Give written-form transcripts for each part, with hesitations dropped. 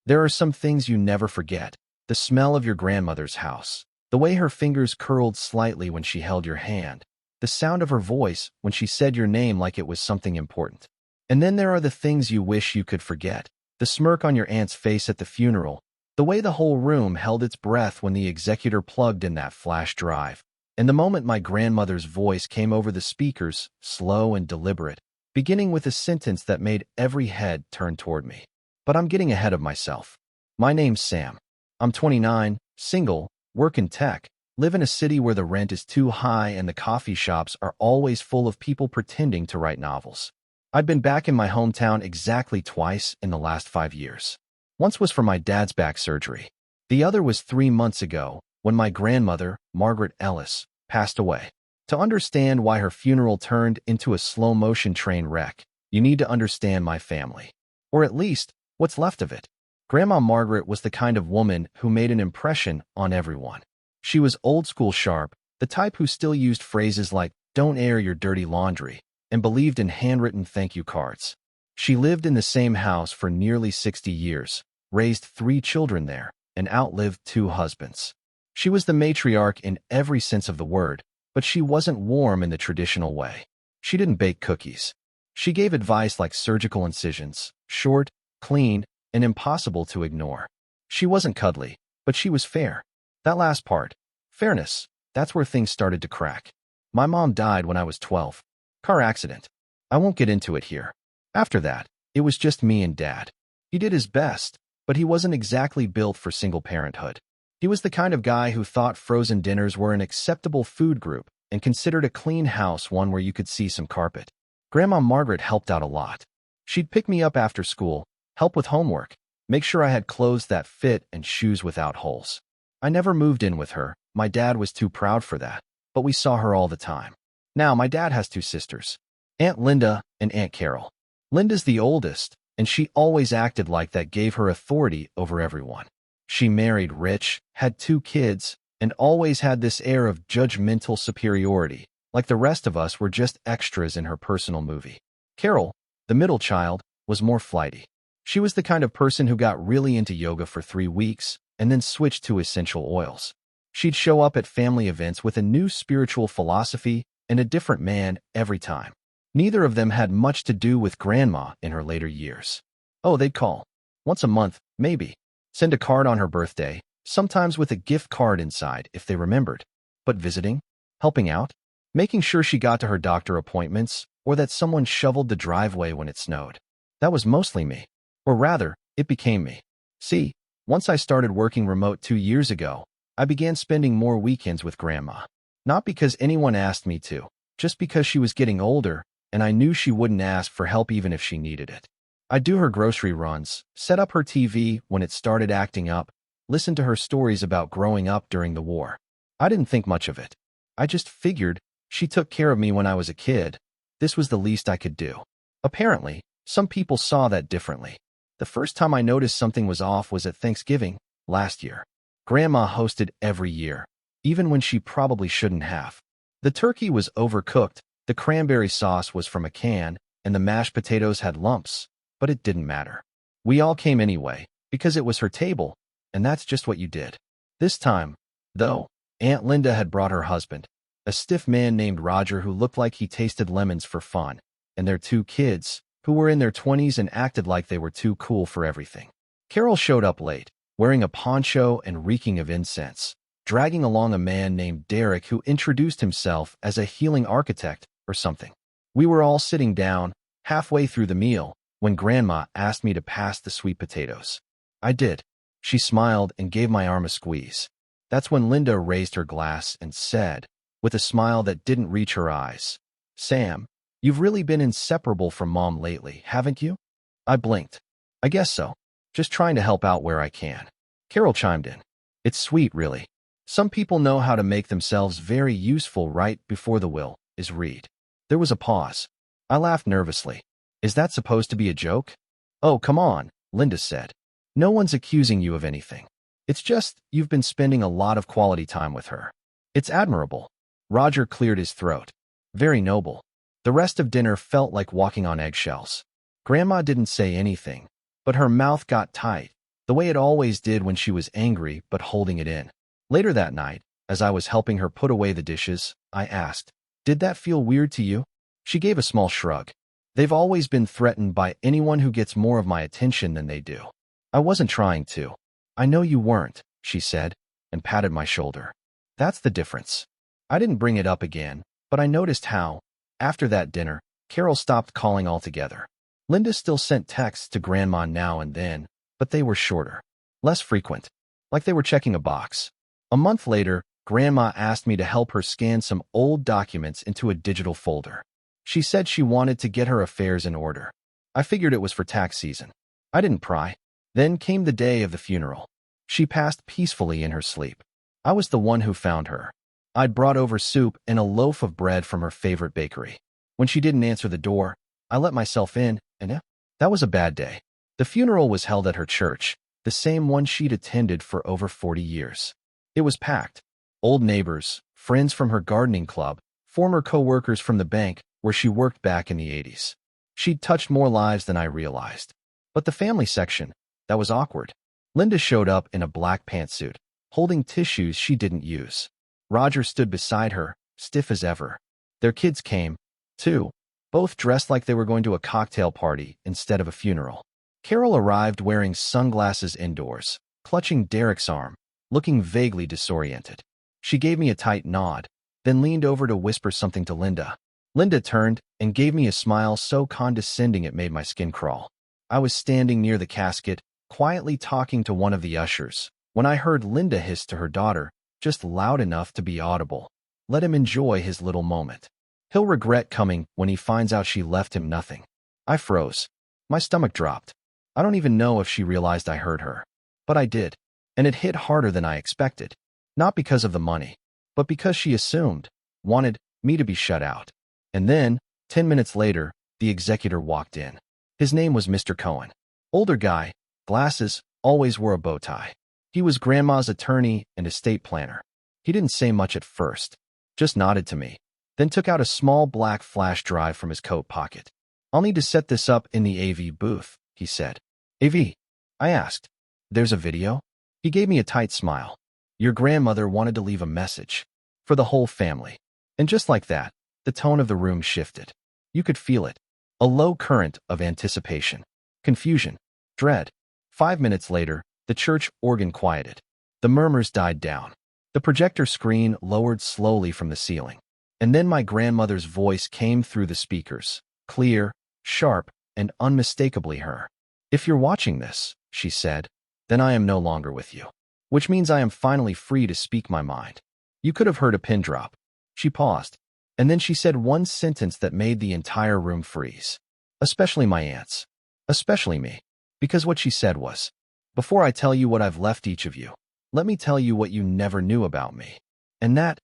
There are some things you never forget. The smell of your grandmother's house, the way her fingers curled slightly when she held your hand, the sound of her voice when she said your name like it was something important. And then there are the things you wish you could forget. The smirk on your aunt's face at the funeral, the way the whole room held its breath when the executor plugged in that flash drive, and the moment my grandmother's voice came over the speakers, slow and deliberate, beginning with a sentence that made every head turn toward me. But I'm getting ahead of myself. My name's Sam. I'm 29, single, work in tech, live in a city where the rent is too high and the coffee shops are always full of people pretending to write novels. I've been back in my hometown exactly twice in the last 5 years. Once was for my dad's back surgery. The other was 3 months ago when my grandmother, Margaret Ellis, passed away. To understand why her funeral turned into a slow-motion train wreck, you need to understand my family. Or at least, what's left of it. Grandma Margaret was the kind of woman who made an impression on everyone. She was old-school sharp, the type who still used phrases like, "Don't air your dirty laundry," and believed in handwritten thank you cards. She lived in the same house for nearly 60 years, raised 3 children there, and outlived 2 husbands. She was the matriarch in every sense of the word, but she wasn't warm in the traditional way. She didn't bake cookies. She gave advice like surgical incisions, short, clean, and impossible to ignore. She wasn't cuddly, but she was fair. That last part, fairness, that's where things started to crack. My mom died when I was 12. Car accident. I won't get into it here. After that, it was just me and Dad. He did his best, but he wasn't exactly built for single parenthood. He was the kind of guy who thought frozen dinners were an acceptable food group and considered a clean house one where you could see some carpet. Grandma Margaret helped out a lot. She'd pick me up after school, help with homework, make sure I had clothes that fit and shoes without holes. I never moved in with her. My dad was too proud for that, but we saw her all the time. Now, my dad has 2 sisters, Aunt Linda and Aunt Carol. Linda's the oldest, and she always acted like that gave her authority over everyone. She married rich, had 2 kids, and always had this air of judgmental superiority, like the rest of us were just extras in her personal movie. Carol, the middle child, was more flighty. She was the kind of person who got really into yoga for 3 weeks and then switched to essential oils. She'd show up at family events with a new spiritual philosophy and a different man every time. Neither of them had much to do with Grandma in her later years. Oh, they'd call. Once a month, maybe. Send a card on her birthday, sometimes with a gift card inside if they remembered. But visiting? Helping out? Making sure she got to her doctor appointments or that someone shoveled the driveway when it snowed. That was mostly me. Or rather, it became me. See, once I started working remote 2 years ago, I began spending more weekends with Grandma. Not because anyone asked me to, just because she was getting older, and I knew she wouldn't ask for help even if she needed it. I'd do her grocery runs, set up her TV when it started acting up, listen to her stories about growing up during the war. I didn't think much of it. I just figured she took care of me when I was a kid. This was the least I could do. Apparently, some people saw that differently. The first time I noticed something was off was at Thanksgiving, last year. Grandma hosted every year, even when she probably shouldn't have. The turkey was overcooked, the cranberry sauce was from a can, and the mashed potatoes had lumps, but it didn't matter. We all came anyway, because it was her table, and that's just what you did. This time, though, Aunt Linda had brought her husband, a stiff man named Roger who looked like he tasted lemons for fun, and their 2 kids, who were in their 20s and acted like they were too cool for everything. Carol showed up late, wearing a poncho and reeking of incense, dragging along a man named Derek who introduced himself as a healing architect or something. We were all sitting down, halfway through the meal, when Grandma asked me to pass the sweet potatoes. I did. She smiled and gave my arm a squeeze. That's when Linda raised her glass and said, with a smile that didn't reach her eyes, "Sam, you've really been inseparable from Mom lately, haven't you?" I blinked. "I guess so. Just trying to help out where I can." Carol chimed in. "It's sweet, really. Some people know how to make themselves very useful right before the will is read." There was a pause. I laughed nervously. "Is that supposed to be a joke?" "Oh, come on," Linda said. "No one's accusing you of anything. It's just you've been spending a lot of quality time with her. It's admirable." Roger cleared his throat. "Very noble." The rest of dinner felt like walking on eggshells. Grandma didn't say anything, but her mouth got tight, the way it always did when she was angry but holding it in. Later that night, as I was helping her put away the dishes, I asked, "Did that feel weird to you?" She gave a small shrug. "They've always been threatened by anyone who gets more of my attention than they do." I wasn't trying to. "I know you weren't," she said, and patted my shoulder. "That's the difference." I didn't bring it up again, but I noticed how, after that dinner, Carol stopped calling altogether. Linda still sent texts to Grandma now and then, but they were shorter, less frequent, like they were checking a box. A month later, Grandma asked me to help her scan some old documents into a digital folder. She said she wanted to get her affairs in order. I figured it was for tax season. I didn't pry. Then came the day of the funeral. She passed peacefully in her sleep. I was the one who found her. I'd brought over soup and a loaf of bread from her favorite bakery. When she didn't answer the door, I let myself in, and that was a bad day. The funeral was held at her church, the same one she'd attended for over 40 years. It was packed. Old neighbors, friends from her gardening club, former co-workers from the bank where she worked back in the 80s. She'd touched more lives than I realized. But the family section, that was awkward. Linda showed up in a black pantsuit, holding tissues she didn't use. Roger stood beside her, stiff as ever. Their kids came, too, both dressed like they were going to a cocktail party instead of a funeral. Carol arrived wearing sunglasses indoors, clutching Derek's arm, looking vaguely disoriented. She gave me a tight nod, then leaned over to whisper something to Linda. Linda turned and gave me a smile so condescending it made my skin crawl. I was standing near the casket, quietly talking to one of the ushers, when I heard Linda hiss to her daughter, just loud enough to be audible. "Let him enjoy his little moment. He'll regret coming when he finds out she left him nothing." I froze. My stomach dropped. I don't even know if she realized I heard her. But I did. And it hit harder than I expected. Not because of the money, but because she assumed, wanted, me to be shut out. And then, 10 minutes later, the executor walked in. His name was Mr. Cohen. Older guy, glasses, always wore a bow tie. He was Grandma's attorney and estate planner. He didn't say much at first, just nodded to me, then took out a small black flash drive from his coat pocket. "I'll need to set this up in the AV booth," he said. "AV?" I asked. "There's a video?" He gave me a tight smile. "Your grandmother wanted to leave a message. For the whole family." And just like that, the tone of the room shifted. You could feel it. A low current of anticipation, confusion, dread. 5 minutes later, the church organ quieted. The murmurs died down. The projector screen lowered slowly from the ceiling. And then my grandmother's voice came through the speakers, clear, sharp, and unmistakably her. "If you're watching this," she said, "then I am no longer with you. Which means I am finally free to speak my mind." You could have heard a pin drop. She paused, and then she said one sentence that made the entire room freeze. Especially my aunts. Especially me. Because what she said was, "Before I tell you what I've left each of you, let me tell you what you never knew about me." And that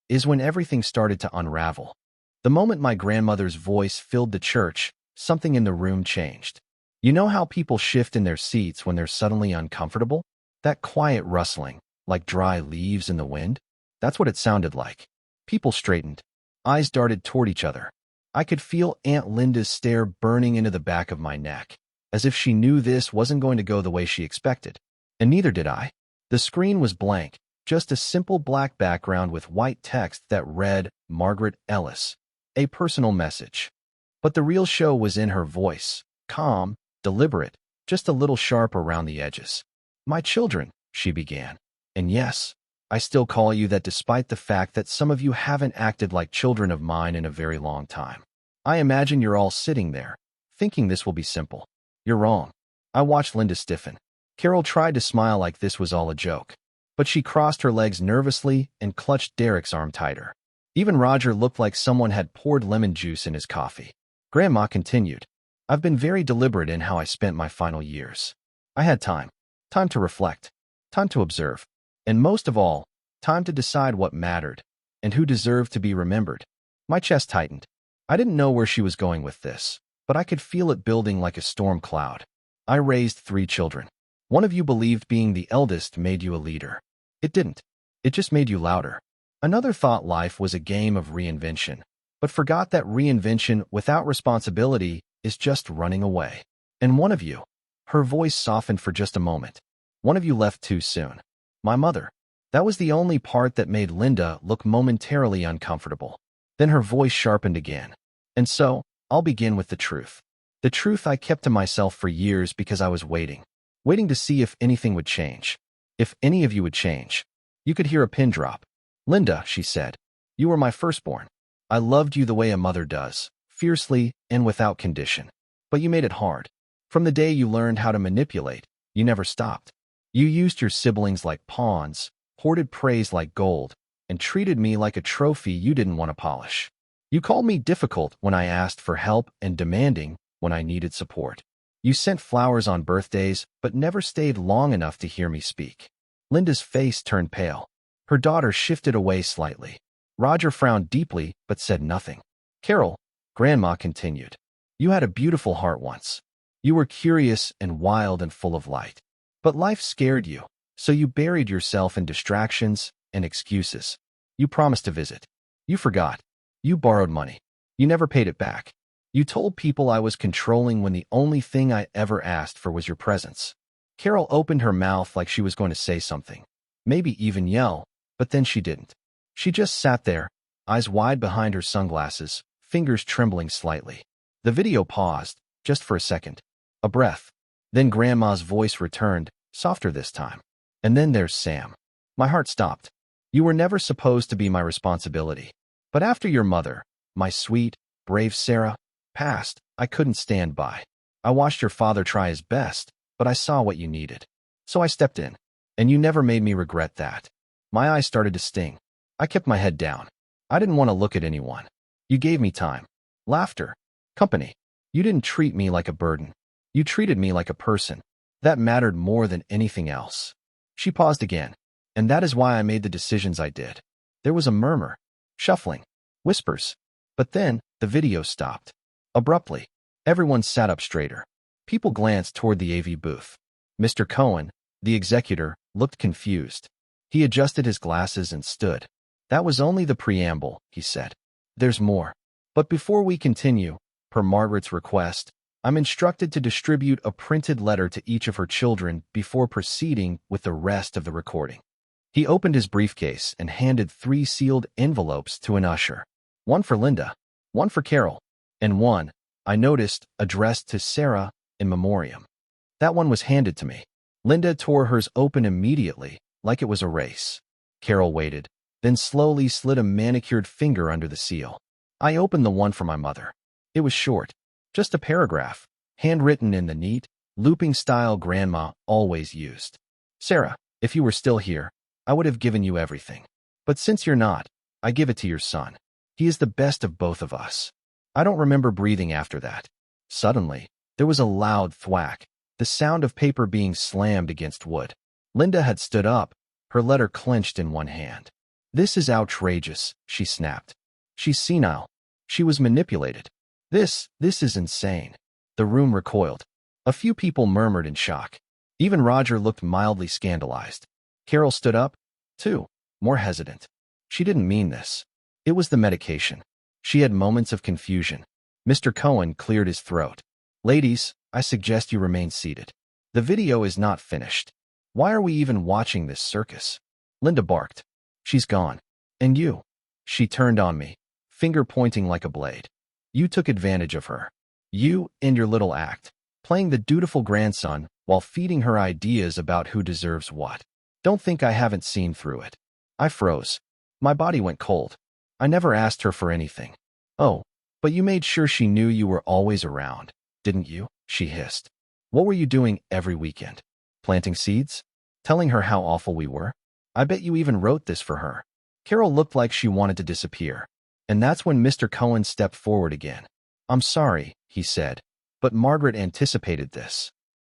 is when everything started to unravel. The moment my grandmother's voice filled the church, something in the room changed. You know how people shift in their seats when they're suddenly uncomfortable? That quiet rustling, like dry leaves in the wind? That's what it sounded like. People straightened. Eyes darted toward each other. I could feel Aunt Linda's stare burning into the back of my neck, as if she knew this wasn't going to go the way she expected. And neither did I. The screen was blank, just a simple black background with white text that read, "Margaret Ellis." A personal message. But the real show was in her voice. Calm, deliberate, just a little sharp around the edges. "My children," she began. "And yes, I still call you that despite the fact that some of you haven't acted like children of mine in a very long time. I imagine you're all sitting there, thinking this will be simple. You're wrong." I watched Linda stiffen. Carol tried to smile like this was all a joke, but she crossed her legs nervously and clutched Derek's arm tighter. Even Roger looked like someone had poured lemon juice in his coffee. Grandma continued, "I've been very deliberate in how I spent my final years. I had time. Time to reflect. Time to observe. And most of all, time to decide what mattered and who deserved to be remembered." My chest tightened. I didn't know where she was going with this, but I could feel it building like a storm cloud. I raised 3 children. One of you believed being the eldest made you a leader. It didn't. It just made you louder. Another thought life was a game of reinvention, but forgot that reinvention without responsibility is just running away. And one of you, her voice softened for just a moment, One of you left too soon. My mother. That was the only part that made Linda look momentarily uncomfortable. Then her voice sharpened again. And so, I'll begin with the truth. The truth I kept to myself for years because I was waiting. Waiting to see if anything would change. If any of you would change. You could hear a pin drop. Linda, she said, you were my firstborn. I loved you the way a mother does, fiercely and without condition. But you made it hard. From the day you learned how to manipulate, you never stopped. You used your siblings like pawns, hoarded praise like gold, and treated me like a trophy you didn't want to polish. You called me difficult when I asked for help and demanding when I needed support. You sent flowers on birthdays, but never stayed long enough to hear me speak. Linda's face turned pale. Her daughter shifted away slightly. Roger frowned deeply, but said nothing. Carol, Grandma continued, you had a beautiful heart once. You were curious and wild and full of light. But life scared you, so you buried yourself in distractions and excuses. You promised to visit. You forgot. You borrowed money. You never paid it back. You told people I was controlling when the only thing I ever asked for was your presence. Carol opened her mouth like she was going to say something, maybe even yell, but then she didn't. She just sat there, eyes wide behind her sunglasses, fingers trembling slightly. The video paused, just for a second. A breath. Then Grandma's voice returned, softer this time. And then there's Sam. My heart stopped. You were never supposed to be my responsibility. But after your mother, my sweet, brave Sarah, passed, I couldn't stand by. I watched your father try his best, but I saw what you needed. So I stepped in. And you never made me regret that. My eyes started to sting. I kept my head down. I didn't want to look at anyone. You gave me time. Laughter. Company. You didn't treat me like a burden. You treated me like a person. That mattered more than anything else. She paused again. And that is why I made the decisions I did. There was a murmur. Shuffling. Whispers. But then, the video stopped. Abruptly. Everyone sat up straighter. People glanced toward the AV booth. Mr. Cohen, the executor, looked confused. He adjusted his glasses and stood. That was only the preamble, he said. There's more. But before we continue, per Margaret's request, I'm instructed to distribute a printed letter to each of her children before proceeding with the rest of the recording. He opened his briefcase and handed 3 sealed envelopes to an usher. One for Linda, one for Carol, and one, I noticed, addressed to Sarah in memoriam. That one was handed to me. Linda tore hers open immediately, like it was a race. Carol waited, then slowly slid a manicured finger under the seal. I opened the one for my mother. It was short, just a paragraph, handwritten in the neat, looping style Grandma always used. Sarah, if you were still here, I would have given you everything. But since you're not, I give it to your son. He is the best of both of us. I don't remember breathing after that. Suddenly, there was a loud thwack, the sound of paper being slammed against wood. Linda had stood up, her letter clenched in one hand. This is outrageous, she snapped. She's senile. She was manipulated. This is insane. The room recoiled. A few people murmured in shock. Even Roger looked mildly scandalized. Carol stood up, too, more hesitant. She didn't mean this. It was the medication. She had moments of confusion. Mr. Cohen cleared his throat. Ladies, I suggest you remain seated. The video is not finished. Why are we even watching this circus? Linda barked. She's gone. And you? She turned on me, finger pointing like a blade. You took advantage of her. You and your little act, playing the dutiful grandson while feeding her ideas about who deserves what. Don't think I haven't seen through it. I froze. My body went cold. I never asked her for anything. Oh, but you made sure she knew you were always around, didn't you? She hissed. What were you doing every weekend? Planting seeds? Telling her how awful we were? I bet you even wrote this for her. Carol looked like she wanted to disappear. And that's when Mr. Cohen stepped forward again. I'm sorry, he said, but Margaret anticipated this.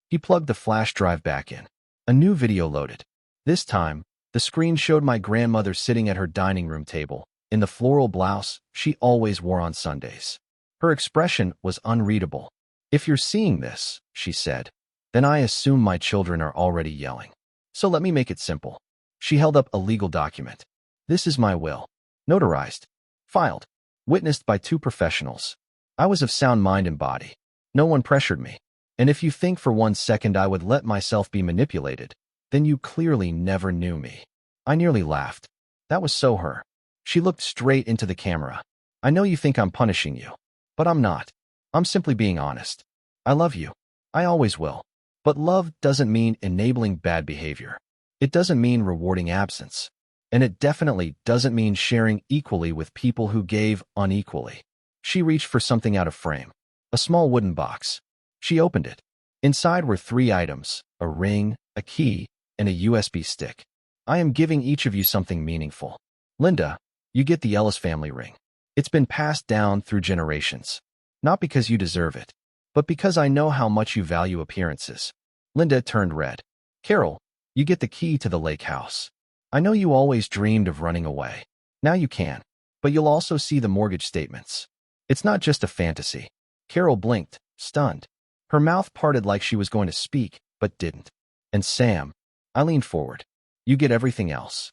He plugged the flash drive back in. A new video loaded. This time, the screen showed my grandmother sitting at her dining room table, in the floral blouse she always wore on Sundays. Her expression was unreadable. If you're seeing this, she said, then I assume my children are already yelling. So let me make it simple. She held up a legal document. This is my will. Notarized. Filed. Witnessed by 2 professionals. I was of sound mind and body. No one pressured me. And if you think for 1 second I would let myself be manipulated, Then you clearly never knew me. I nearly laughed. That was so her. She looked straight into the camera. I know you think I'm punishing you, but I'm not. I'm simply being honest. I love you. I always will. But love doesn't mean enabling bad behavior. It doesn't mean rewarding absence. And it definitely doesn't mean sharing equally with people who gave unequally. She reached for something out of frame. A small wooden box. She opened it. Inside were 3 items, a ring, a key, and a USB stick. I am giving each of you something meaningful. Linda, you get the Ellis family ring. It's been passed down through generations. Not because you deserve it, but because I know how much you value appearances. Linda turned red. Carol, you get the key to the lake house. I know you always dreamed of running away. Now you can. But you'll also see the mortgage statements. It's not just a fantasy. Carol blinked, stunned. Her mouth parted like she was going to speak, but didn't. And Sam, I leaned forward. You get everything else.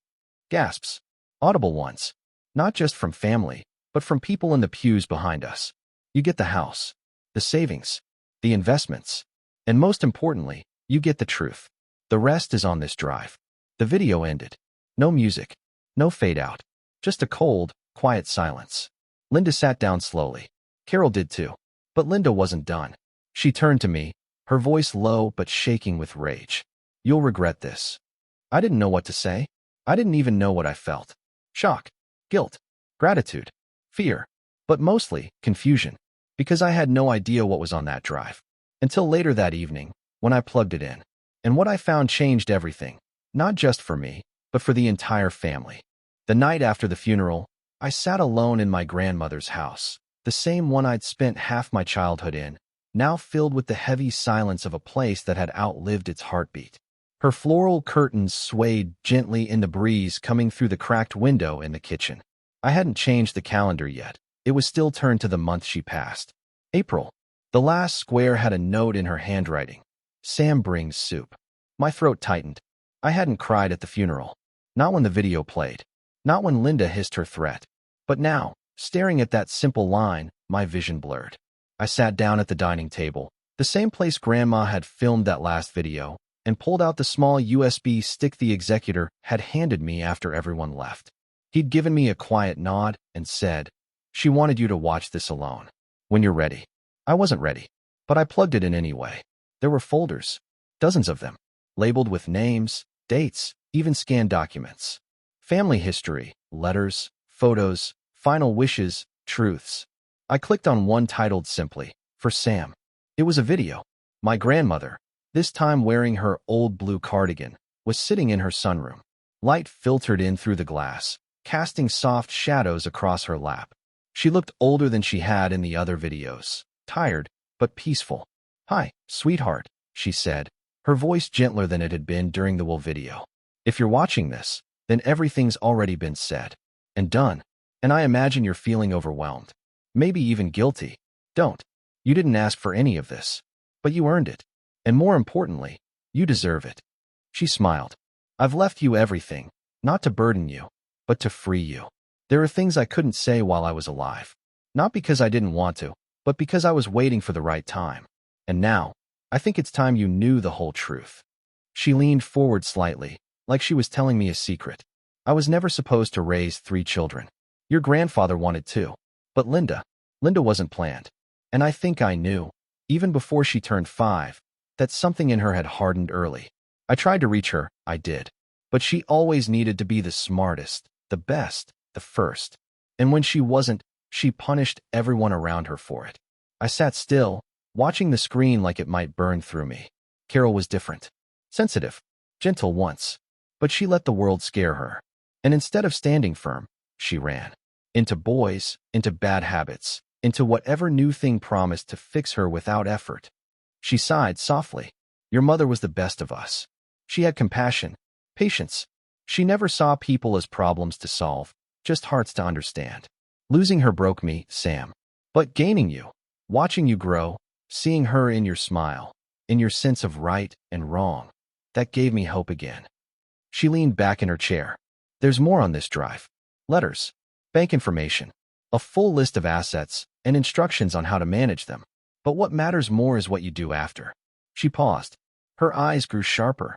Gasps. Audible ones. Not just from family, but from people in the pews behind us. You get the house, the savings, the investments, and most importantly, you get the truth. The rest is on this drive. The video ended. No music, no fade out, just a cold, quiet silence. Linda sat down slowly. Carol did too. But Linda wasn't done. She turned to me, her voice low but shaking with rage. You'll regret this. I didn't know what to say. I didn't even know what I felt. Shock, guilt, gratitude, fear, but mostly confusion, because I had no idea what was on that drive. Until later that evening, when I plugged it in. And what I found changed everything, not just for me, but for the entire family. The night after the funeral, I sat alone in my grandmother's house, the same one I'd spent half my childhood in, now filled with the heavy silence of a place that had outlived its heartbeat. Her floral curtains swayed gently in the breeze coming through the cracked window in the kitchen. I hadn't changed the calendar yet. It was still turned to the month she passed. April. The last square had a note in her handwriting. Sam brings soup. My throat tightened. I hadn't cried at the funeral. Not when the video played. Not when Linda hissed her threat. But now, staring at that simple line, my vision blurred. I sat down at the dining table, the same place Grandma had filmed that last video, and pulled out the small USB stick the Executor had handed me after everyone left. He'd given me a quiet nod and said, "She wanted you to watch this alone. When you're ready." I wasn't ready, but I plugged it in anyway. There were folders, dozens of them, labeled with names, dates, even scanned documents. Family history, letters, photos, final wishes, truths. I clicked on one titled simply, "For Sam." It was a video. My grandmother, this time wearing her old blue cardigan, was sitting in her sunroom. Light filtered in through the glass, casting soft shadows across her lap. She looked older than she had in the other videos, tired, but peaceful. "Hi, sweetheart," she said, her voice gentler than it had been during the will video. "If you're watching this, then everything's already been said and done, and I imagine you're feeling overwhelmed, maybe even guilty. Don't. You didn't ask for any of this, but you earned it, and more importantly, you deserve it." She smiled. "I've left you everything, not to burden you, but to free you. There are things I couldn't say while I was alive, not because I didn't want to, but because I was waiting for the right time. And now, I think it's time you knew the whole truth." She leaned forward slightly, like she was telling me a secret. "I was never supposed to raise 3 children. Your grandfather wanted 2. But Linda wasn't planned. And I think I knew, even before she turned 5, that something in her had hardened early. I tried to reach her, I did. But she always needed to be the smartest, the best, the first. And when she wasn't, she punished everyone around her for it. I sat still, watching the screen like it might burn through me. Carol was different. Sensitive, gentle once. But she let the world scare her. And instead of standing firm, she ran. Into boys, into bad habits, into whatever new thing promised to fix her without effort. She sighed softly. Your mother was the best of us. She had compassion, patience. She never saw people as problems to solve, just hearts to understand. Losing her broke me, Sam. But gaining you, watching you grow, seeing her in your smile, in your sense of right and wrong, that gave me hope again. She leaned back in her chair. There's more on this drive. Letters, bank information, a full list of assets, and instructions on how to manage them. But what matters more is what you do after. She paused. Her eyes grew sharper.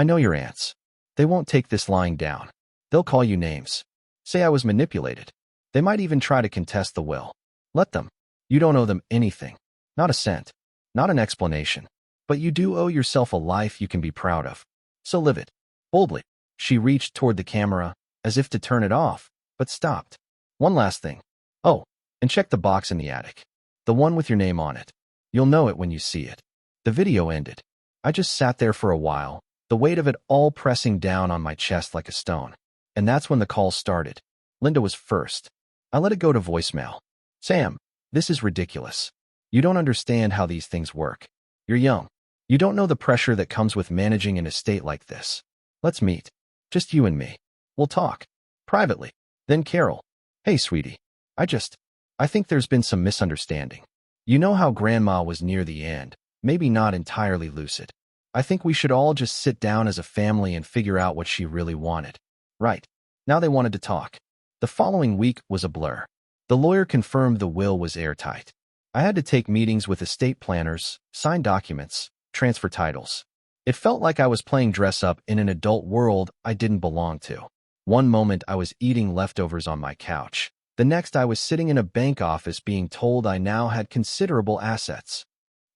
I know your aunts. They won't take this lying down. They'll call you names. Say I was manipulated. They might even try to contest the will. Let them. You don't owe them anything. Not a cent. Not an explanation. But you do owe yourself a life you can be proud of. So live it. Boldly. She reached toward the camera, as if to turn it off, but stopped. One last thing. Oh, and check the box in the attic. The one with your name on it. You'll know it when you see it. The video ended. I just sat there for a while, the weight of it all pressing down on my chest like a stone. And that's when the call started. Linda was first. I let it go to voicemail. Sam, this is ridiculous. You don't understand how these things work. You're young. You don't know the pressure that comes with managing an estate like this. Let's meet. Just you and me. We'll talk. Privately. Then Carol. Hey, sweetie. I think there's been some misunderstanding. You know how Grandma was near the end, maybe not entirely lucid. I think we should all just sit down as a family and figure out what she really wanted. Right. Now they wanted to talk. The following week was a blur. The lawyer confirmed the will was airtight. I had to take meetings with estate planners, sign documents, transfer titles. It felt like I was playing dress-up in an adult world I didn't belong to. One moment I was eating leftovers on my couch. The next I was sitting in a bank office being told I now had considerable assets.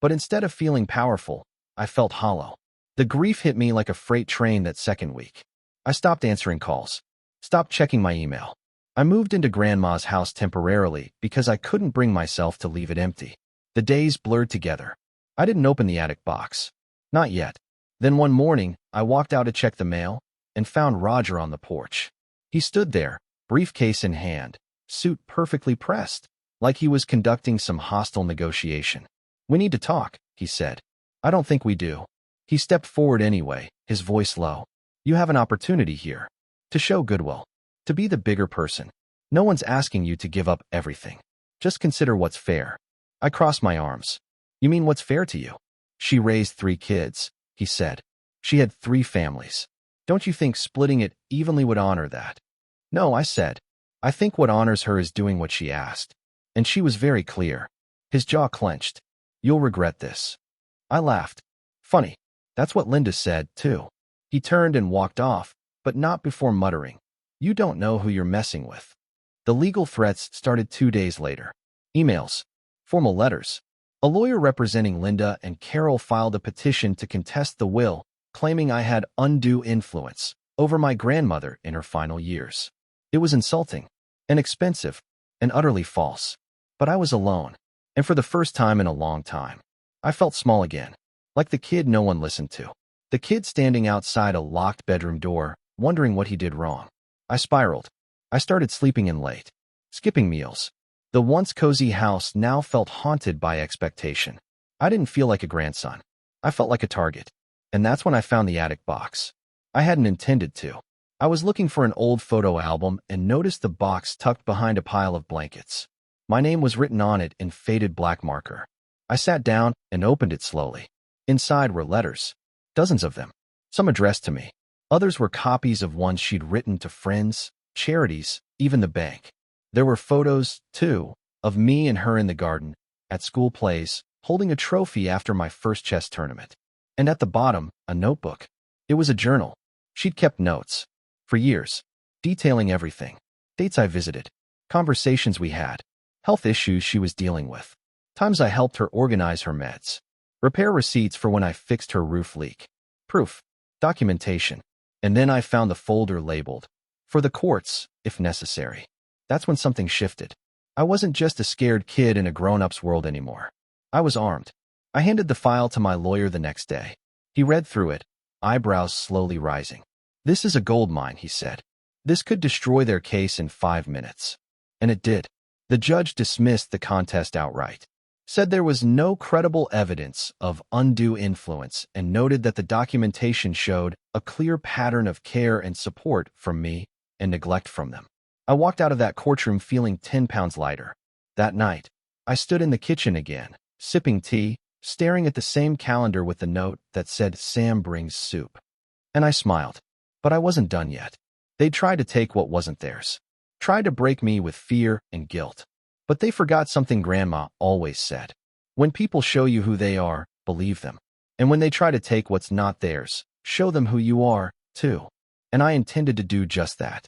But instead of feeling powerful, I felt hollow. The grief hit me like a freight train that second week. I stopped answering calls. Stopped checking my email. I moved into Grandma's house temporarily because I couldn't bring myself to leave it empty. The days blurred together. I didn't open the attic box. Not yet. Then one morning, I walked out to check the mail and found Roger on the porch. He stood there, briefcase in hand, suit perfectly pressed, like he was conducting some hostile negotiation. We need to talk, he said. I don't think we do. He stepped forward anyway, his voice low. You have an opportunity here. To show goodwill. To be the bigger person. No one's asking you to give up everything. Just consider what's fair. I crossed my arms. You mean what's fair to you? She raised 3 kids, he said. She had 3 families. Don't you think splitting it evenly would honor that? No, I said. I think what honors her is doing what she asked. And she was very clear. His jaw clenched. You'll regret this. I laughed. Funny. That's what Linda said, too. He turned and walked off, but not before muttering. You don't know who you're messing with. The legal threats started 2 days later. Emails. Formal letters. A lawyer representing Linda and Carol filed a petition to contest the will, claiming I had undue influence over my grandmother in her final years. It was insulting, and expensive, and utterly false. But I was alone, and for the first time in a long time, I felt small again, like the kid no one listened to. The kid standing outside a locked bedroom door, wondering what he did wrong. I spiraled. I started sleeping in late, skipping meals. The once cozy house now felt haunted by expectation. I didn't feel like a grandson. I felt like a target. And that's when I found the attic box. I hadn't intended to. I was looking for an old photo album and noticed the box tucked behind a pile of blankets. My name was written on it in faded black marker. I sat down and opened it slowly. Inside were letters. Dozens of them. Some addressed to me. Others were copies of ones she'd written to friends, charities, even the bank. There were photos, too, of me and her in the garden, at school plays, holding a trophy after my first chess tournament. And at the bottom, a notebook. It was a journal. She'd kept notes. For years. Detailing everything. Dates I visited. Conversations we had. Health issues she was dealing with. Times I helped her organize her meds. Repair receipts for when I fixed her roof leak. Proof. Documentation. And then I found the folder labeled, for the courts, if necessary. That's when something shifted. I wasn't just a scared kid in a grown-up's world anymore. I was armed. I handed the file to my lawyer the next day. He read through it, eyebrows slowly rising. This is a goldmine, he said. This could destroy their case in 5 minutes. And it did. The judge dismissed the contest outright. Said there was no credible evidence of undue influence and noted that the documentation showed a clear pattern of care and support from me and neglect from them. I walked out of that courtroom feeling 10 pounds lighter. That night, I stood in the kitchen again, sipping tea, staring at the same calendar with the note that said Sam brings soup. And I smiled. But I wasn't done yet. They tried to take what wasn't theirs. Tried to break me with fear and guilt. But they forgot something Grandma always said. When people show you who they are, believe them. And when they try to take what's not theirs, Show them who you are, too. And I intended to do just that.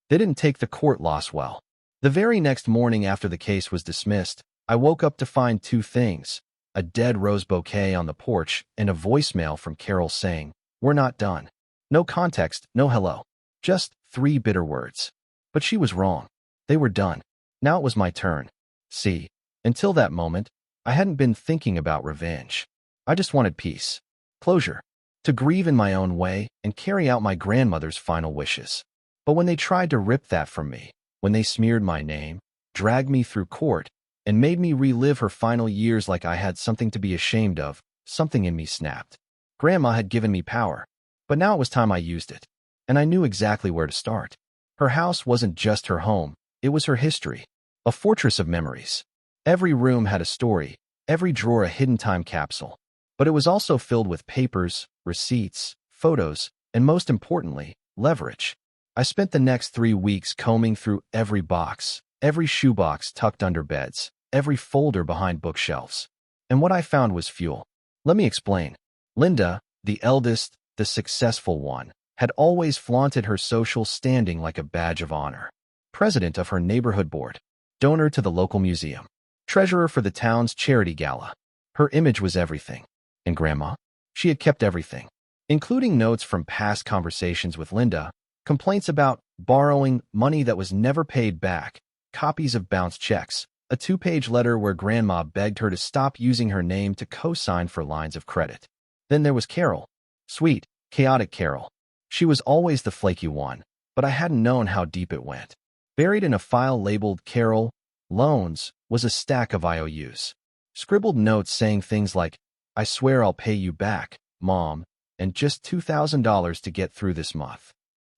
They didn't take the court loss well. The very next morning after the case was dismissed, I woke up to find two things: a dead rose bouquet on the porch and a voicemail from Carol saying, "We're not done." No context, no hello. Just 3 bitter words. But she was wrong. They were done. Now it was my turn. See, until that moment, I hadn't been thinking about revenge. I just wanted peace, closure, to grieve in my own way and carry out my grandmother's final wishes. But when they tried to rip that from me, when they smeared my name, dragged me through court, and made me relive her final years like I had something to be ashamed of, something in me snapped. Grandma had given me power, but now it was time I used it. And I knew exactly where to start. Her house wasn't just her home, it was her history, a fortress of memories. Every room had a story, every drawer a hidden time capsule. But it was also filled with papers, receipts, photos, and most importantly, leverage. I spent the next 3 weeks combing through every box, every shoebox tucked under beds, every folder behind bookshelves. And what I found was fuel. Let me explain. Linda, the eldest, the successful one, had always flaunted her social standing like a badge of honor. President of her neighborhood board, donor to the local museum, treasurer for the town's charity gala. Her image was everything. And Grandma? She had kept everything, including notes from past conversations with Linda, complaints about borrowing money that was never paid back, copies of bounced checks, a 2-page letter where Grandma begged her to stop using her name to co-sign for lines of credit. Then there was Carol. Sweet, chaotic Carol. She was always the flaky one, but I hadn't known how deep it went. Buried in a file labeled Carol Loans was a stack of IOUs. Scribbled notes saying things like, "I swear I'll pay you back, Mom, and just $2,000 to get through this month."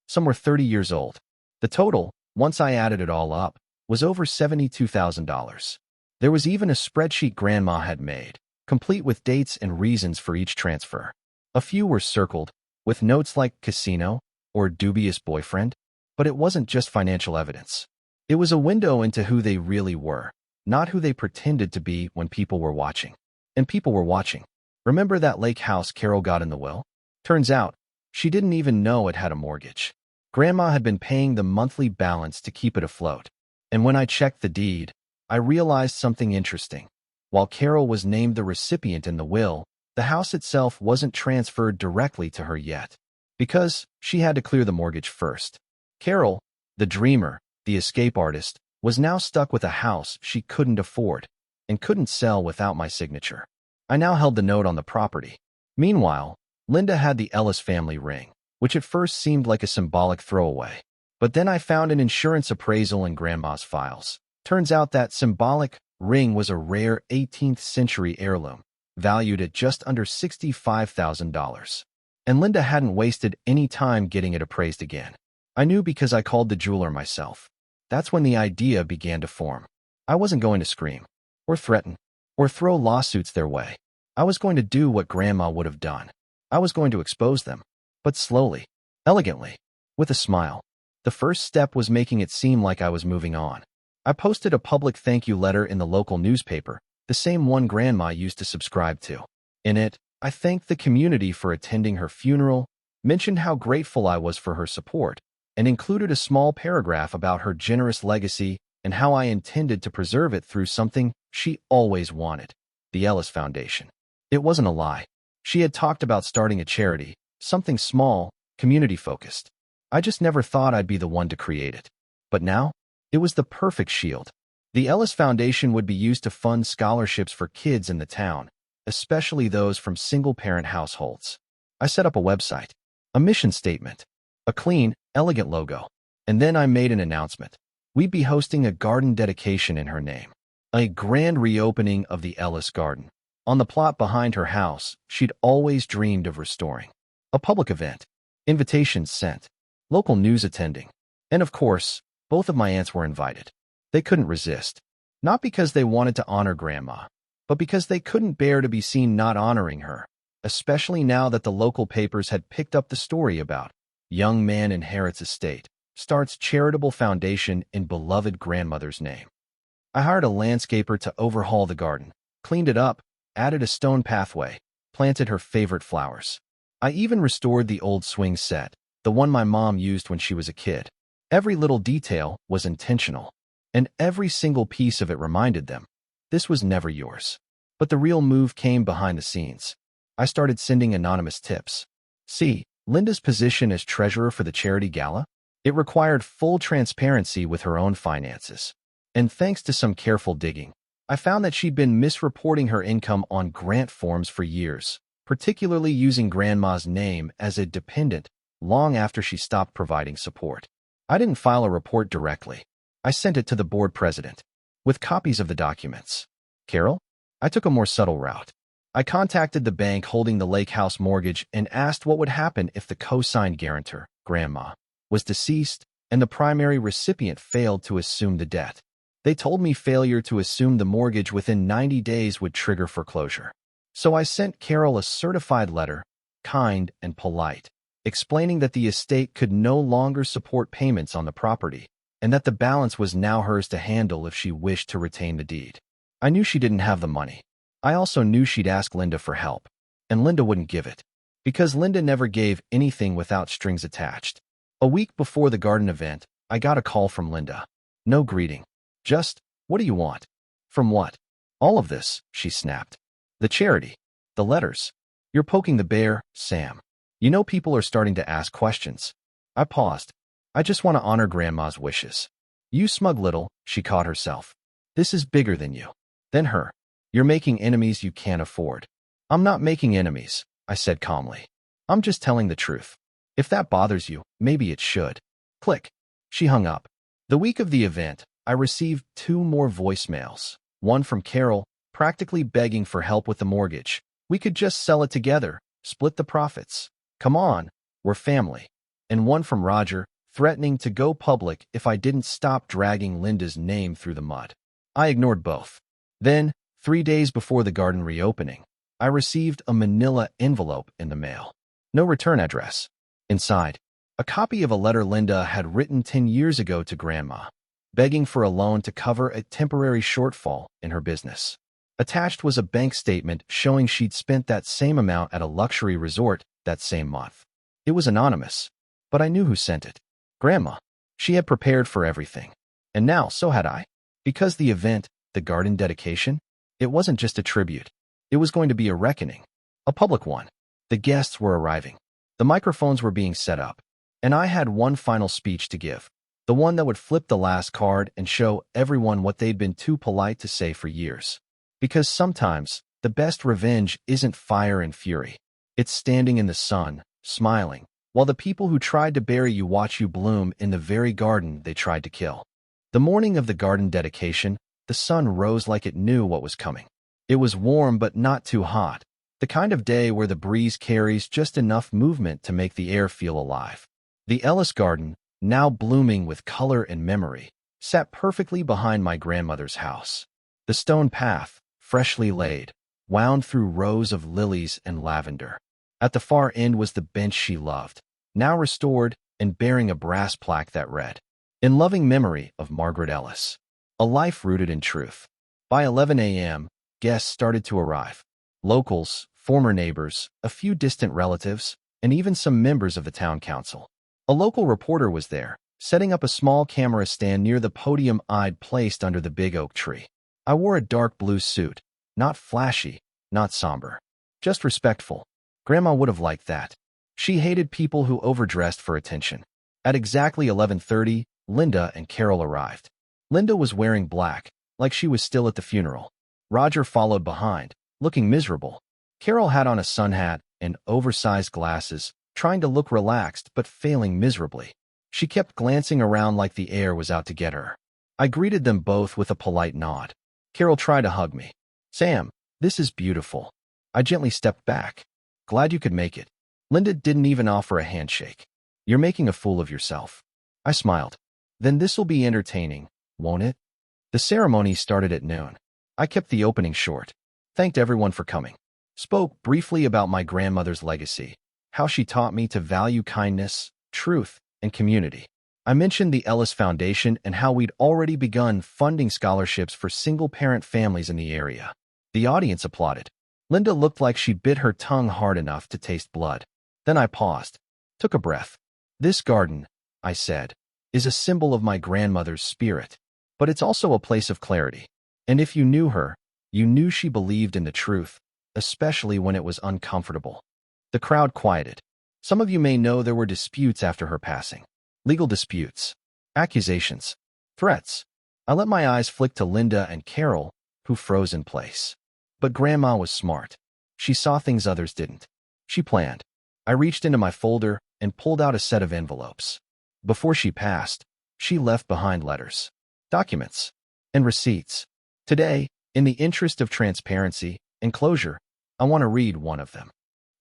Some were 30 years old. The total, once I added it all up, was over $72,000. There was even a spreadsheet Grandma had made, complete with dates and reasons for each transfer. A few were circled, with notes like casino or dubious boyfriend, but it wasn't just financial evidence. It was a window into who they really were, not who they pretended to be when people were watching. And people were watching. Remember that lake house Carol got in the will? Turns out, she didn't even know it had a mortgage. Grandma had been paying the monthly balance to keep it afloat. And when I checked the deed, I realized something interesting. While Carol was named the recipient in the will, the house itself wasn't transferred directly to her yet, because she had to clear the mortgage first. Carol, the dreamer, the escape artist, was now stuck with a house she couldn't afford and couldn't sell without my signature. I now held the note on the property. Meanwhile, Linda had the Ellis family ring, which at first seemed like a symbolic throwaway. But then I found an insurance appraisal in Grandma's files. Turns out that symbolic ring was a rare 18th century heirloom, valued at just under $65,000. And Linda hadn't wasted any time getting it appraised again. I knew because I called the jeweler myself. That's when the idea began to form. I wasn't going to scream, or threaten, or throw lawsuits their way. I was going to do what Grandma would have done. I was going to expose them, but slowly, elegantly, with a smile. The first step was making it seem like I was moving on. I posted a public thank you letter in the local newspaper, the same one Grandma used to subscribe to. In it, I thanked the community for attending her funeral, mentioned how grateful I was for her support, and included a small paragraph about her generous legacy and how I intended to preserve it through something she always wanted: the Ellis Foundation. It wasn't a lie. She had talked about starting a charity, something small, community-focused. I just never thought I'd be the one to create it. But now, it was the perfect shield. The Ellis Foundation would be used to fund scholarships for kids in the town, especially those from single-parent households. I set up a website, a mission statement, a clean, elegant logo, and then I made an announcement. We'd be hosting a garden dedication in her name, a grand reopening of the Ellis Garden, on the plot behind her house she'd always dreamed of restoring. A public event, invitations sent, local news attending, and of course, both of my aunts were invited. They couldn't resist, not because they wanted to honor Grandma, but because they couldn't bear to be seen not honoring her, especially now that the local papers had picked up the story about young man inherits estate, starts charitable foundation in beloved grandmother's name. I hired a landscaper to overhaul the garden, cleaned it up, added a stone pathway, planted her favorite flowers. I even restored the old swing set, the one my mom used when she was a kid. Every little detail was intentional, and every single piece of it reminded them, this was never yours. But the real move came behind the scenes. I started sending anonymous tips. See, Linda's position as treasurer for the charity gala? It required full transparency with her own finances. And thanks to some careful digging, I found that she'd been misreporting her income on grant forms for years, particularly using Grandma's name as a dependent long after she stopped providing support. I didn't file a report directly. I sent it to the board president, with copies of the documents. Carol? I took a more subtle route. I contacted the bank holding the lake house mortgage and asked what would happen if the co-signed guarantor, Grandma, was deceased and the primary recipient failed to assume the debt. They told me failure to assume the mortgage within 90 days would trigger foreclosure. So I sent Carol a certified letter, kind and polite, explaining that the estate could no longer support payments on the property and that the balance was now hers to handle if she wished to retain the deed. I knew she didn't have the money. I also knew she'd ask Linda for help, and Linda wouldn't give it, because Linda never gave anything without strings attached. A week before the garden event, I got a call from Linda. No greeting. Just, what do you want? From what? All of this, she snapped. The charity. The letters. You're poking the bear, Sam. You know people are starting to ask questions. I paused. I just want to honor Grandma's wishes. You smug little, she caught herself. This is bigger than you. Than her. You're making enemies you can't afford. I'm not making enemies, I said calmly. I'm just telling the truth. If that bothers you, maybe it should. Click. She hung up. The week of the event, I received 2 more voicemails. One from Carol, practically begging for help with the mortgage. We could just sell it together, split the profits. Come on, we're family. And one from Roger, threatening to go public if I didn't stop dragging Linda's name through the mud. I ignored both. Then, 3 days before the garden reopening, I received a manila envelope in the mail. No return address. Inside, a copy of a letter Linda had written 10 years ago to Grandma, begging for a loan to cover a temporary shortfall in her business. Attached was a bank statement showing she'd spent that same amount at a luxury resort that same month. It was anonymous, but I knew who sent it. Grandma. She had prepared for everything. And now, so had I. Because the event, the garden dedication, it wasn't just a tribute. It was going to be a reckoning. A public one. The guests were arriving. The microphones were being set up. And I had one final speech to give. The one that would flip the last card and show everyone what they'd been too polite to say for years. Because sometimes, the best revenge isn't fire and fury. It's standing in the sun, smiling, while the people who tried to bury you watch you bloom in the very garden they tried to kill. The morning of the garden dedication, the sun rose like it knew what was coming. It was warm but not too hot, the kind of day where the breeze carries just enough movement to make the air feel alive. The Ellis Garden, now blooming with color and memory, sat perfectly behind my grandmother's house. The stone path, freshly laid, wound through rows of lilies and lavender. At the far end was the bench she loved, now restored and bearing a brass plaque that read, "In loving memory of Margaret Ellis. A life rooted in truth." By 11 a.m., guests started to arrive. Locals, former neighbors, a few distant relatives, and even some members of the town council. A local reporter was there, setting up a small camera stand near the podium I'd placed under the big oak tree. I wore a dark blue suit, not flashy, not somber, just respectful. Grandma would have liked that. She hated people who overdressed for attention. At exactly 11:30, Linda and Carol arrived. Linda was wearing black, like she was still at the funeral. Roger followed behind, looking miserable. Carol had on a sun hat and oversized glasses, trying to look relaxed but failing miserably. She kept glancing around like the air was out to get her. I greeted them both with a polite nod. Carol tried to hug me. "Sam, this is beautiful." I gently stepped back. "Glad you could make it." Linda didn't even offer a handshake. "You're making a fool of yourself." I smiled. "Then this'll be entertaining, won't it?" The ceremony started at noon. I kept the opening short, thanked everyone for coming, spoke briefly about my grandmother's legacy, how she taught me to value kindness, truth, and community. I mentioned the Ellis Foundation and how we'd already begun funding scholarships for single-parent families in the area. The audience applauded. Linda looked like she'd bit her tongue hard enough to taste blood. Then I paused, took a breath. This garden, I said, is a symbol of my grandmother's spirit, but it's also a place of clarity. And if you knew her, you knew she believed in the truth, especially when it was uncomfortable. The crowd quieted. Some of you may know there were disputes after her passing. Legal disputes, accusations, threats. I let my eyes flick to Linda and Carol, who froze in place. But Grandma was smart. She saw things others didn't. She planned. I reached into my folder and pulled out a set of envelopes. Before she passed, she left behind letters, documents, and receipts. Today, in the interest of transparency and closure, I want to read one of them.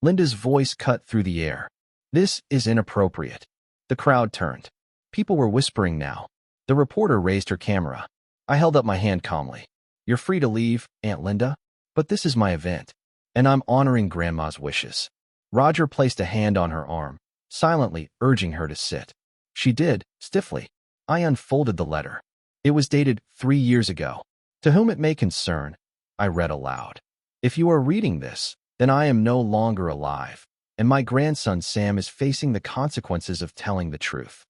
Linda's voice cut through the air. This is inappropriate. The crowd turned. People were whispering now. The reporter raised her camera. I held up my hand calmly. You're free to leave, Aunt Linda, but this is my event, and I'm honoring Grandma's wishes. Roger placed a hand on her arm, silently urging her to sit. She did, stiffly. I unfolded the letter. It was dated 3 years ago. To whom it may concern, I read aloud. If you are reading this, then I am no longer alive, and my grandson Sam is facing the consequences of telling the truth.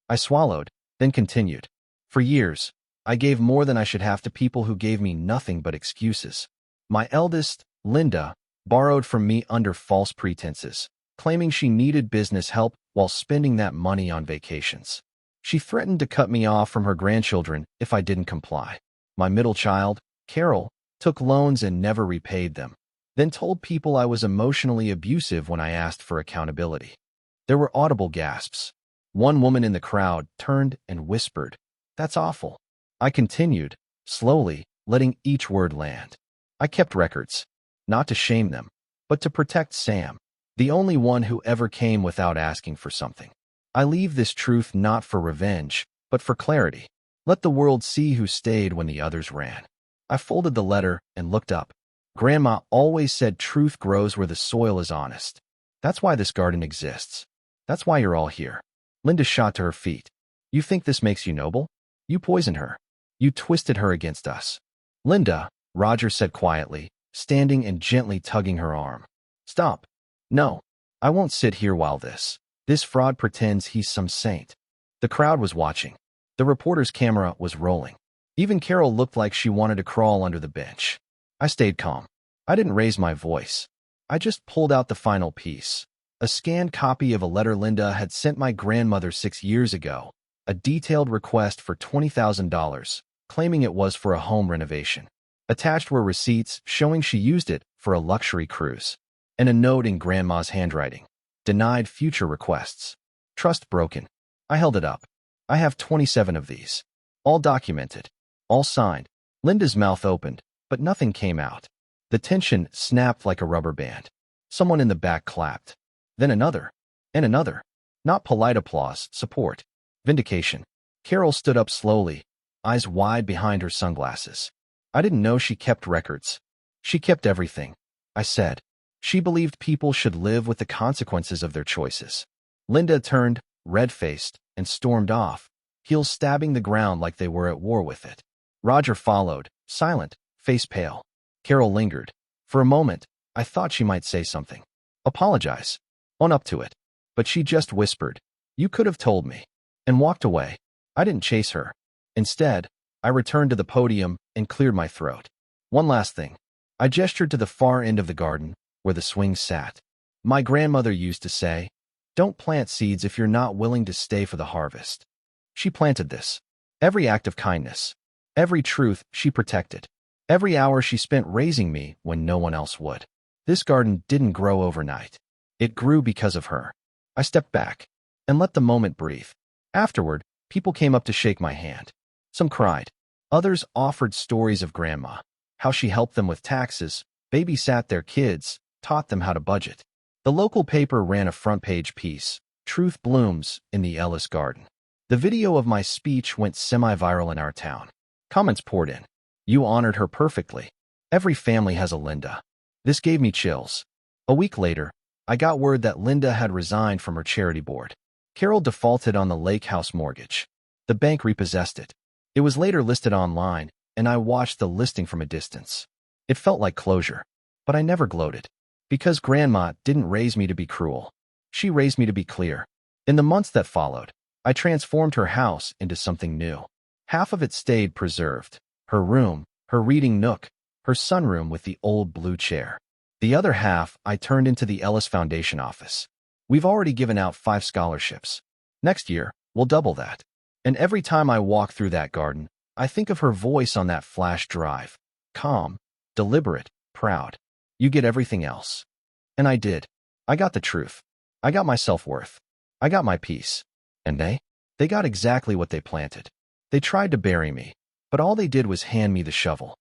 I swallowed, then continued. For years, I gave more than I should have to people who gave me nothing but excuses. My eldest, Linda, borrowed from me under false pretenses, claiming she needed business help while spending that money on vacations. She threatened to cut me off from her grandchildren if I didn't comply. My middle child, Carol, took loans and never repaid them, then told people I was emotionally abusive when I asked for accountability. There were audible gasps. One woman in the crowd turned and whispered, "That's awful." I continued, slowly, letting each word land. I kept records, not to shame them, but to protect Sam, the only one who ever came without asking for something. I leave this truth not for revenge, but for clarity. Let the world see who stayed when the others ran. I folded the letter and looked up. Grandma always said truth grows where the soil is honest. That's why this garden exists. That's why you're all here. Linda shot to her feet. You think this makes you noble? You poisoned her. You twisted her against us. Linda, Roger said quietly, standing and gently tugging her arm. Stop. No, I won't sit here while this fraud pretends he's some saint. The crowd was watching. The reporter's camera was rolling. Even Carol looked like she wanted to crawl under the bench. I stayed calm. I didn't raise my voice. I just pulled out the final piece. A scanned copy of a letter Linda had sent my grandmother 6 years ago, a detailed request for $20,000, claiming it was for a home renovation. Attached were receipts showing she used it for a luxury cruise, and a note in Grandma's handwriting. Denied future requests. Trust broken. I held it up. I have 27 of these. All documented. All signed. Linda's mouth opened, but nothing came out. The tension snapped like a rubber band. Someone in the back clapped. Then another. And another. Not polite applause, support. Vindication. Carol stood up slowly, eyes wide behind her sunglasses. I didn't know she kept records. She kept everything. I said. She believed people should live with the consequences of their choices. Linda turned, red-faced, and stormed off, heels stabbing the ground like they were at war with it. Roger followed, silent, face pale. Carol lingered. For a moment, I thought she might say something. Apologize. Own up to it. But she just whispered, "You could have told me," and walked away. I didn't chase her. Instead, I returned to the podium and cleared my throat. One last thing. I gestured to the far end of the garden, where the swings sat. My grandmother used to say, "Don't plant seeds if you're not willing to stay for the harvest." She planted this. Every act of kindness. Every truth she protected. Every hour she spent raising me when no one else would. This garden didn't grow overnight. It grew because of her. I stepped back and let the moment breathe. Afterward, people came up to shake my hand. Some cried. Others offered stories of Grandma, how she helped them with taxes, babysat their kids, taught them how to budget. The local paper ran a front-page piece, "Truth Blooms in the Ellis Garden." The video of my speech went semi-viral in our town. Comments poured in. You honored her perfectly. Every family has a Linda. This gave me chills. A week later, I got word that Linda had resigned from her charity board. Carol defaulted on the lake house mortgage. The bank repossessed it. It was later listed online, and I watched the listing from a distance. It felt like closure, but I never gloated. Because Grandma didn't raise me to be cruel. She raised me to be clear. In the months that followed, I transformed her house into something new. Half of it stayed preserved. Her room, her reading nook, her sunroom with the old blue chair. The other half I turned into the Ellis Foundation office. We've already given out 5 scholarships. Next year, we'll double that. And every time I walk through that garden, I think of her voice on that flash drive. Calm, deliberate, proud. You get everything else. And I did. I got the truth. I got my self-worth. I got my peace. And they got exactly what they planted. They tried to bury me, but all they did was hand me the shovel.